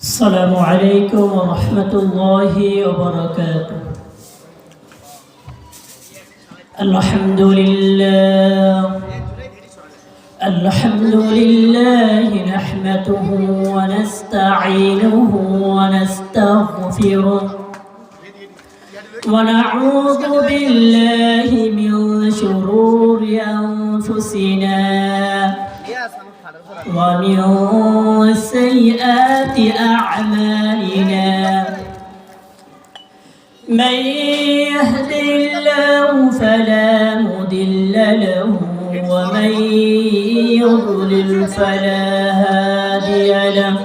السلام عليكم ورحمة الله وبركاته. الحمد لله نحمده ونستعينه ونستغفره ونعوذ بالله من شرور أنفسنا ومن سيئات أعمالنا. من يهد الله فلا مضل له ومن يضلل فلا هادي له.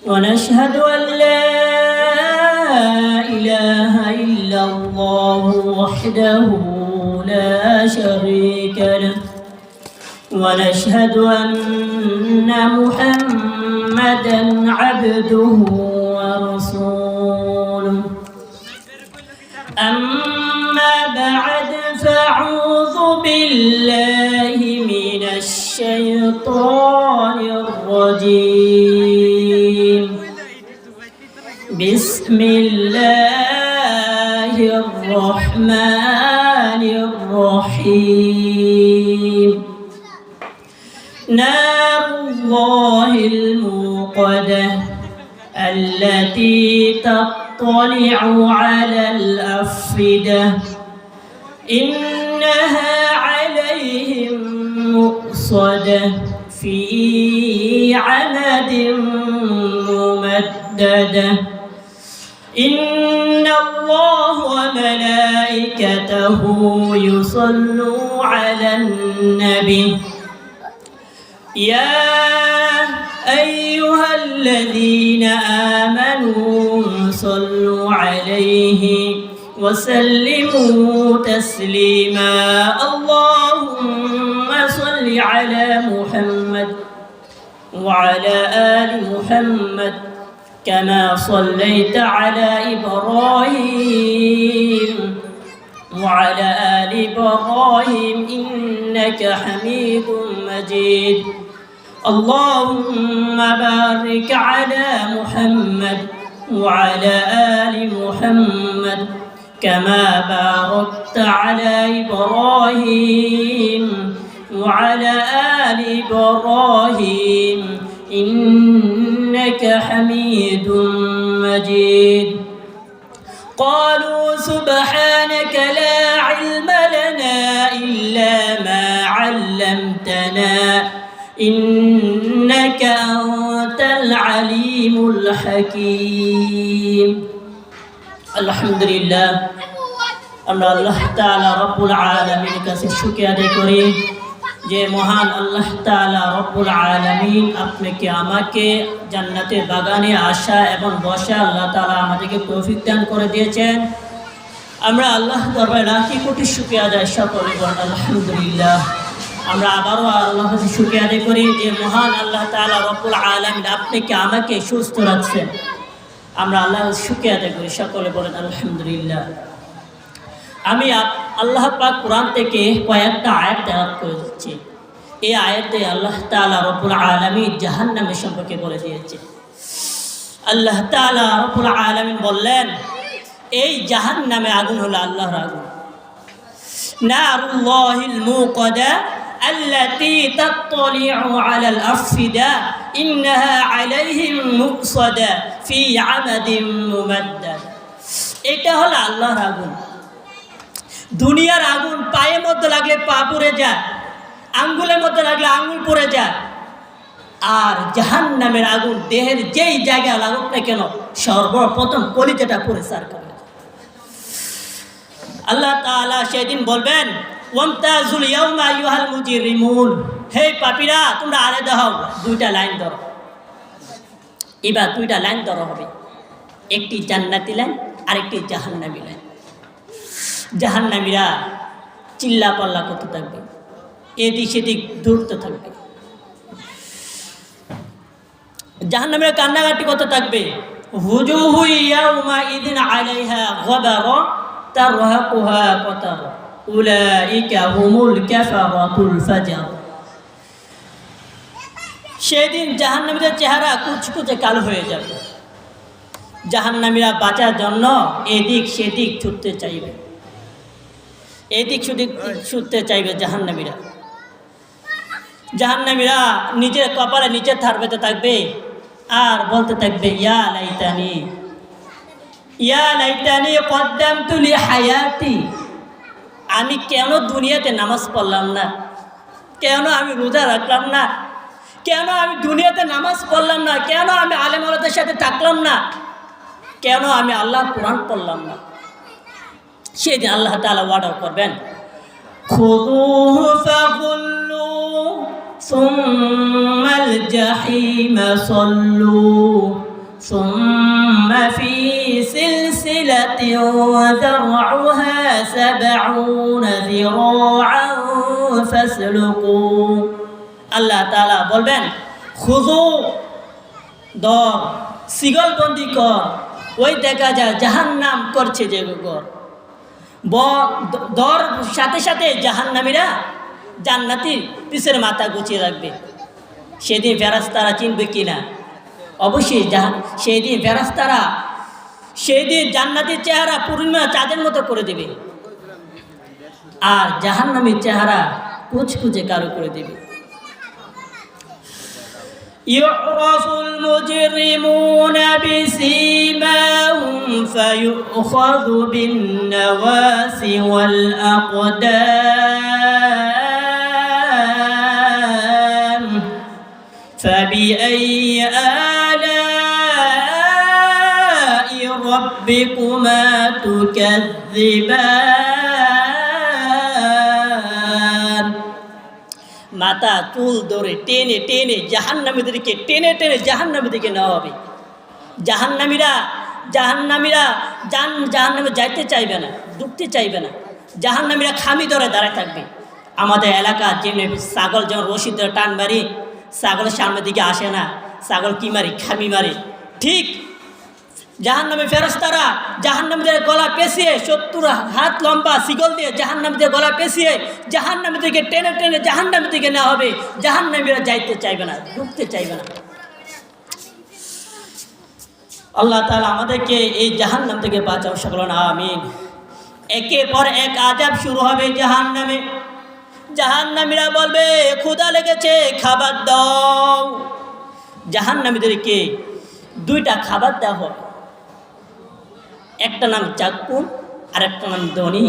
ونشهد أن لا إله إلا الله وحده لا شريك له. ونشهد أن محمدًا عبده ورسوله. أما بعد فأعوذ بالله من الشيطان الرجيم. بسم الله الرحمن الرحيم. نار الله الموقدة التي تطلع على الأفئدة إنها عليهم مؤصدة في عمد ممددة. إن الله وملائكته يصلون على النبي يا أيها الذين آمنوا صلوا عليه وسلموا تسليما. اللهم صل على محمد وعلى آل محمد كما صليت على إبراهيم وعلى آل إبراهيم إنك حميد مجيد. اللهم بارك على محمد وعلى آل محمد كما باركت على إبراهيم وعلى آل إبراهيم إنك حميد مجيد. قالوا سبحانك لا علم لنا إلا ما علمتنا إنك أنت العليم الحكيم. الحمد لله আমরা আল্লাহ তাআলা রব্বুল আলামিনের কাছে শুকরিয়া আদায় করি যে মহান আল্লাহ তাআলা রব্বুল আলামিন আপনাকে আমাকে জান্নাতের বাগানে আসা এবং বসা আল্লাহ তাআলা আমাদেরকে তৌফিক দান করে দিয়েছেন। আমরা আল্লাহ দরবারে লাখি কোটি শুকরিয়া আদায় সকলে বলেন আলহামদুলিল্লাহ। আমরা আবারও আল্লাহর কাছে শুকরিয়া আদায় করি যে মহান আল্লাহ তাআলা রব্বুল আলামিন আপনাকে আমাকে সুস্থ রাখছেন। আমরা আল্লাহর শুকরিয়া আদায় করি সকলে বলেন আলহামদুলিল্লাহ। আমি আল্লাহ পাক কোরআন থেকে কয়েকটা আয়াত তেলাওয়াত করে দিচ্ছি। এই আয়াতে আল্লাহ তাআলা রব্বুল আলামিন জাহান্নামের সম্পর্কে বলে দিয়েছে। আল্লাহ তাআলা রব্বুল আলামিন বললেন এই জাহান্নামে আগুন হলো আল্লাহর আগুন। নারুল্লাহিল মুকাদা আল্লাতী তাত্তালিউ আলাল আফইদা ইন্নাহা আলাইহিম মুকসাদা ফি আমাদিন মুমাদ্দাদ। এটা হলো আল্লাহর আগুন। দুনিয়ার আগুন পায়ের মধ্যে লাগলে পা পুড়ে যায়, আঙ্গুলের মধ্যে লাগলে আঙ্গুল পুড়ে যায়। আর জাহান্নামের আগুন দেহের যেই জায়গায় লাগুক না কেন সর্বপ্রথম কলিজাটা পুড়ে সার করে। আল্লাহ তাআলা সেদিন বলবেন ওয়ামতাজুল ইয়াউমা আইয়ুহাল মুজরিমুন, হে পাপীরা তোমরা আলাদা হও। দুইটা লাইন ধরো, এবার দুইটা লাইন ধরো হবে, একটি জান্নাতি লাইন আর একটি জাহান্নামী লাইন। জাহান্নামীরা চিল্লা পাল্লা করতে থাকবে, এদিক সেদিক দৌড়তে থাকবে। জাহান্নামীরা কান্নাকাটি করতে থাকবে। হুজুহু ইয়াউমাইযিন আলাইহা গাবারা তারহাকুহা কাতারা উলাইকা হুমুল কাফারাতুল ফাজর। সেদিন জাহান্নামীদের চেহারা কুচকুচে কালো হয়ে যাবে। জাহান্নামীরা বাঁচার জন্য এদিক সেদিক ছুটতে চাইবে, এদিক সেদিক ছুটতে চাইবে জাহান্নামীরা। জাহান্নামীরা নিজের কপালে নিচে থার পেতে থাকবে আর বলতে থাকবে, ইয়া লাইতানি কদ্দামতু লি হায়াতি। আমি কেন দুনিয়াতে নামাজ পড়লাম না, কেন আমি রোজা রাখলাম না, কেন আমি দুনিয়াতে নামাজ পড়লাম না, কেন আমি আলেম ওলামাদের সাথে থাকলাম না, কেন আমি আল্লাহর কোরআন পড়লাম না। সেদিন আল্লাহ তাআলা ওয়াদা করবেন, খুযুহু ফাগুল্লু সুম্মাল জাহিমা সাল্লু সুম্মা ফি সিলসিলাতিন যারউহা ৭০ যিরাআন ফাসলুকু। আল্লাহ তাআলা বলবেন, খুযু ধর, শিকলবন্দি কর। ওই দেখা যায় জাহান্নাম করছে যে ঘর, দর সাথে সাথে জাহান্নামীরা জান্নাতীর পিছের মাথা গুছিয়ে রাখবে। সেদিন ফেরেশতারা চিনবে কিনা? অবশ্যই সেদিন ফেরেশতারা সেদিন জান্নাতীর চেহারা পূর্ণিমা চাঁদের মতো করে দেবে, আর জাহান্নামীর চেহারা কুচকুচে কালো করে দেবে। يعرف المجرمون بسيماهم فيؤخذ بالنواصي والأقدام فبأي آلاء ربكما تكذبان। মাথা চুল ধরে টেনে টেনে জাহান্নামীদেরকে টেনে টেনে জাহান্নামের দিকে নেওয়া হবে। জাহান্নামীরা জাহান্নামে যাইতে চাইবে না, ঢুকতে চাইবে না। জাহান্নামীরা খামি ধরে দাঁড়ায় থাকবে। আমাদের এলাকা যেমনি ছাগল যেমন রশি ধরে টান মারি, ছাগলের সামনের দিকে আসে না, ছাগল কি মারি? খামি মারি। ঠিক জাহান্নামী ফেরেশতারা জাহান্নামীদের গলা পেঁচিয়ে ৭০ হাত লম্বা শিকল দিয়ে জাহান্নামীদের গলা পেঁচিয়ে জাহান্নামীদেরকে টেনে টেনে জাহান্নামের দিকে নেওয়া হবে। জাহান্নামীরা যাইতে চাইবে না, ঢুকতে চাইবে না। আল্লাহ তাআলা আমাদেরকে এই জাহান্নাম থেকে বাঁচাও, সকল আমিন। একের পর এক আযাব শুরু হবে জাহান্নামে। জাহান্নামীরা বলবে, ক্ষুধা লেগেছে, খাবার দাও। জাহান্নামীদেরকে 2টা খাবার দেওয়া হবে, একটা নাম জাক্কুম আর একটা নাম দনি।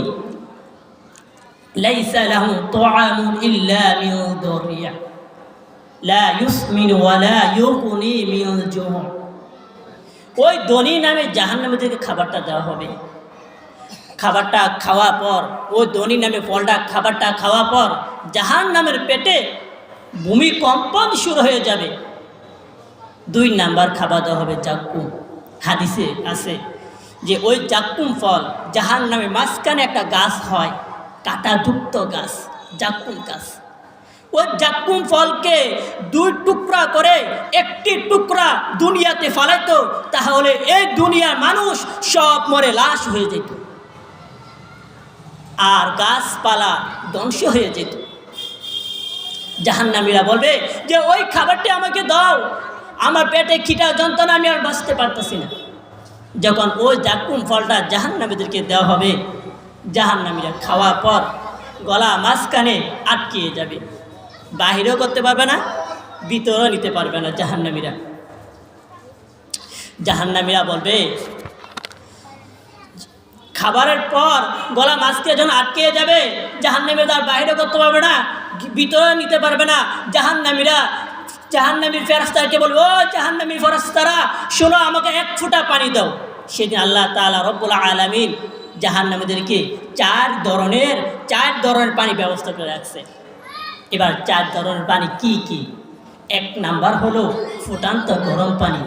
লাইসা লাহু তুআমুন ইল্লা মিন দুরিয়া লা ইউসমিনু ওয়া লা ইউগনি মিন জু'। ওই দনি নামে জাহান্নামীদেরকে খাবারটা দেওয়া হবে। খাবারটা খাওয়ার পর, ওই দনি নামে ফলটা খাবারটা খাওয়ার পর জাহান্নামের পেটে ভূমিকম্পন শুরু হয়ে যাবে। 2 নাম্বার খাবার দেওয়া হবে জাক্কুম। হাদিসে আছে যে ওই জাক্কুম ফল জাহান্নামে মাঝখানে একটা গাছ হয়, কাঁটাযুক্ত গাছ, জাক্কুম গাছ। ওই জাক্কুম ফলকে 2 টুকরা করে একটি টুকরা দুনিয়াতে ফেলাইতো, তাহলে এই দুনিয়ার মানুষ সব মরে লাশ হয়ে যেত আর গাছপালা ধ্বংস হয়ে যেত। জাহান্নামীরা বলবে যে ওই খাবারটি আমাকে দাও, আমার পেটে খিটা যন্ত্রণা, আমি আর বাঁচতে পারতেছি না। যখন ওই জাক্কুম ফলটা জাহান্নামীদেরকে দেওয়া হবে, জাহান্নামীরা খাওয়ার পর গলা মাঝখানে আটকিয়ে যাবে, বাহিরেও করতে পারবে না, ভিতরেও নিতে পারবে না। জাহান্নামীরা বলবে, খাবারের পর গলা মাঝখানে যখন আটকিয়ে যাবে, জাহান্নামীরা আর বাহিরেও করতে পারবে না, ভিতরেও নিতে পারবে না। জাহান্নামীর ফেরেশতাকে বলবে, ও জাহান্নামীর ফেরেশতারা শোনো, আমাকে 1 ফোঁটা পানি দাও। সেদিন আল্লাহ তাআলা রব্বুল আলামিন জাহান্নামীদেরকে 4 ধরনের পানি ব্যবস্থা করে রাখছে। এবার 4 ধরনের পানি কি কি? 1 নাম্বার হলো ফুটান্ত গরম পানি।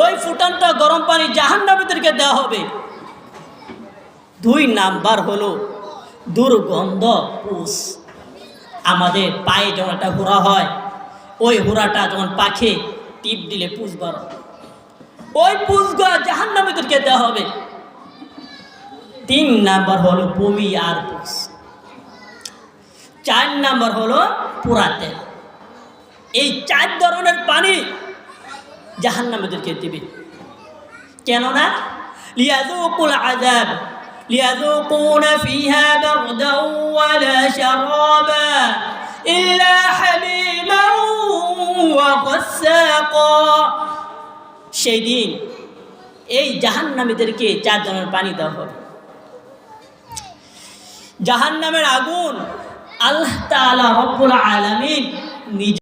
ওই ফুটান্ত গরম পানি জাহান্নামীদেরকে দেওয়া হবে। 2 নাম্বার হলো দুর্গন্ধ পুষ। আমাদের পায়ে যখন একটা হুড়া হয়, ওই হুড়াটা যখন পাখে টিপ দিলে পুষ বার, ওই পুষগুলো জাহান্নামীদেরকে দেওয়া হবে। 3 নাম্বার হলো বমি আর পুষ। 4 নাম্বার হলো পোড়া তেল। এই 4 ধরনের পানি জাহান্নামীদেরকে দিবে। কেননা লিয়াযুকুল আযাব লিয়াযুকুনা ফিহা বারদাও ওয়ালা শারাবা ইল্লা হামিমান ওয়া গাসসাকা। সেই দিন এই জাহান্নামীদেরকে 4 ধরনের পানি দেওয়া হবে। জাহান্নামের আগুন আল্লাহ তাআলা রব্বুল আলামিন নিজে